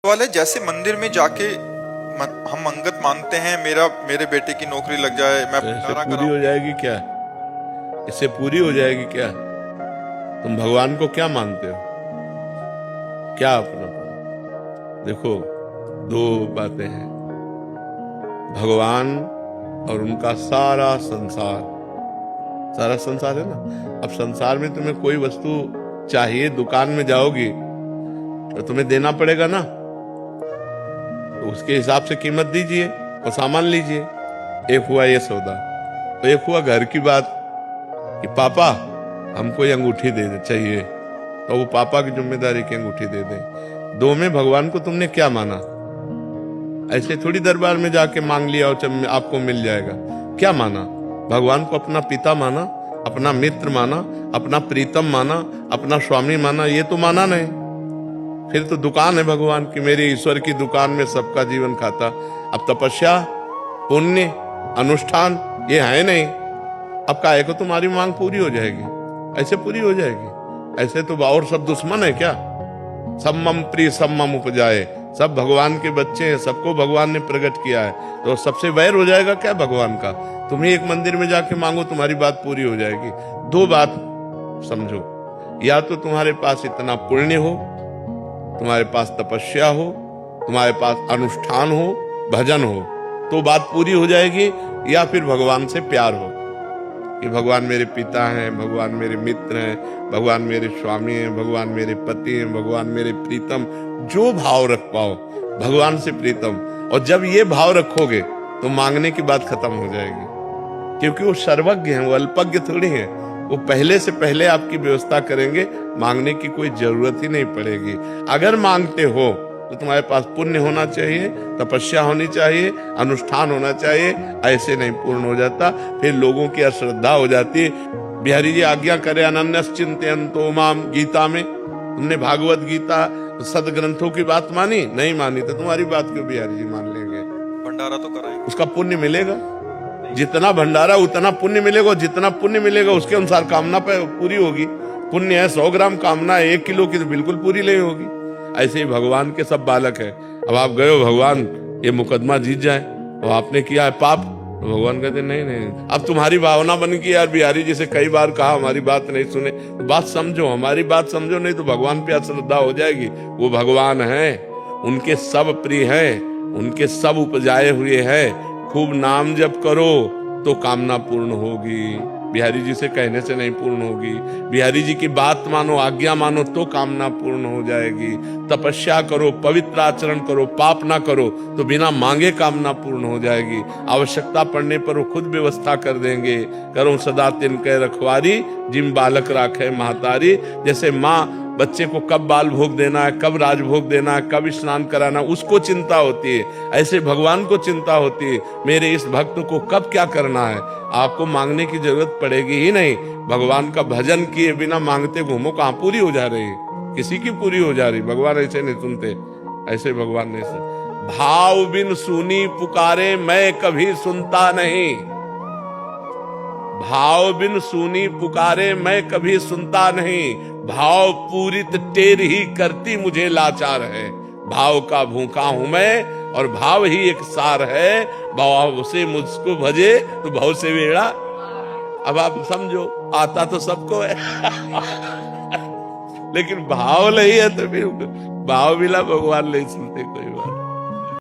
वाले जैसे मंदिर में जाके हम मंगत मांगते हैं, मेरे बेटे की नौकरी लग जाए, मैं तो इससे भंडारा पूरी कराऊं। हो जाएगी क्या? इससे पूरी हो जाएगी क्या? तुम भगवान को क्या मांगते हो? क्या अपना? देखो, दो बातें हैं, भगवान और उनका सारा संसार। सारा संसार है ना। अब संसार में तुम्हें कोई वस्तु चाहिए, दुकान में जाओगी तो तुम्हें देना पड़ेगा ना, तो उसके हिसाब से कीमत दीजिए और सामान लीजिए। एक हुआ ये सौदा। तो एक हुआ घर की बात कि पापा हमको ये अंगूठी दे दे चाहिए, तो वो पापा की जिम्मेदारी की अंगूठी दे दे। दो में भगवान को तुमने क्या माना? ऐसे थोड़ी दरबार में जाके मांग लिया और आपको मिल जाएगा। क्या माना? भगवान को अपना पिता माना, अपना मित्र माना, अपना प्रीतम माना, अपना स्वामी माना? ये तो माना नहीं। फिर तो दुकान है भगवान की, मेरे ईश्वर की दुकान में सबका जीवन खाता। अब तपस्या, पुण्य, अनुष्ठान ये है नहीं। अब काहे को तुम्हारी मांग पूरी हो जाएगी? ऐसे पूरी हो जाएगी? ऐसे तो और सब दुश्मन है क्या? सब मम प्रिय सब मम उपजाए, सब भगवान के बच्चे हैं, सबको भगवान ने प्रकट किया है, तो सबसे वैर हो जाएगा क्या भगवान का? तुम ही एक मंदिर में जाके मांगो, तुम्हारी बात पूरी हो जाएगी। दो बात समझो, या तो तुम्हारे पास इतना पुण्य हो, तुम्हारे पास तपस्या हो, तुम्हारे पास अनुष्ठान हो, भजन हो, तो बात पूरी हो जाएगी, या फिर भगवान से प्यार हो कि भगवान मेरे पिता हैं, भगवान मेरे मित्र हैं, भगवान मेरे स्वामी हैं, भगवान मेरे पति हैं, भगवान मेरे प्रीतम। जो भाव रख पाओ भगवान से प्रीतम, और जब ये भाव रखोगे तो मांगने की बात खत्म हो जाएगी। क्योंकि वो सर्वज्ञ हैं, वो अल्पज्ञ थोड़ी हैं। वो पहले से पहले आपकी व्यवस्था करेंगे, मांगने की कोई जरूरत ही नहीं पड़ेगी। अगर मांगते हो तो तुम्हारे पास पुण्य होना चाहिए, तपस्या होनी चाहिए, अनुष्ठान होना चाहिए। ऐसे नहीं पूर्ण हो जाता, फिर लोगों की अश्रद्धा हो जाती है। बिहारी जी आज्ञा करे अनन्यस चिंतयन्तो माम, गीता में तुमने भागवत गीता सदग्रंथों की बात मानी नहीं मानी, तो तुम्हारी बात क्यों बिहारी जी मान लेंगे? भंडारा तो कराएंगे, उसका पुण्य मिलेगा। जितना भंडारा उतना पुण्य मिलेगा, जितना पुण्य मिलेगा उसके अनुसार कामना पूरी होगी। पुण्य है 100 ग्राम, कामना है 1 किलो की, तो बिल्कुल पूरी नहीं होगी। ऐसे ही भगवान के सब बालक है। अब आप गए हो, भगवान ये मुकदमा जीत जाए और आपने किया है पाप, तो भगवान कहते नहीं नहीं। अब तुम्हारी भावना बन गई यार, बिहारी जी से कई बार कहा हमारी बात नहीं सुने, तो बात समझो, हमारी बात समझो, नहीं तो भगवान पे अश्रद्धा हो जाएगी। वो भगवान है, उनके सब प्रिय है, उनके सब उपजाए हुए है। खूब नाम जप करो तो कामना पूर्ण होगी, बिहारी जी से कहने से नहीं पूर्ण होगी। बिहारी जी की बात मानो, आज्ञा मानो तो कामना पूर्ण हो जाएगी। तपस्या करो, पवित्र आचरण करो, पाप ना करो तो बिना मांगे कामना पूर्ण हो जाएगी। आवश्यकता पड़ने पर वो खुद व्यवस्था कर देंगे। करो सदा तिनके रखवारी, जिम बालक राखे महतारी। जैसे माँ बच्चे को कब बाल भोग देना है, कब राजभोग देना है, कब स्नान कराना, उसको चिंता होती है, ऐसे भगवान को चिंता होती है मेरे इस भक्त को कब क्या करना है। आपको मांगने की जरूरत पड़ेगी ही नहीं। भगवान का भजन किए बिना मांगते घूमो, कहाँ पूरी हो जा रही? किसी की पूरी हो जा रही? भगवान ऐसे नहीं सुनते, ऐसे भगवान नहीं सुनते। भाव बिन सुनी पुकारे मैं कभी सुनता नहीं, भाव बिन सुनी पुकारे मैं कभी सुनता नहीं। भाव पूरित टेर ही करती मुझे लाचार है। भाव का भूखा हूं मैं और भाव ही एक सार है। भाव से मुझको भजे तो भाव से बेड़ा। अब आप समझो, आता तो सबको है लेकिन भाव नहीं है तो फिर भाव बिना भगवान नहीं सुनते कोई बात।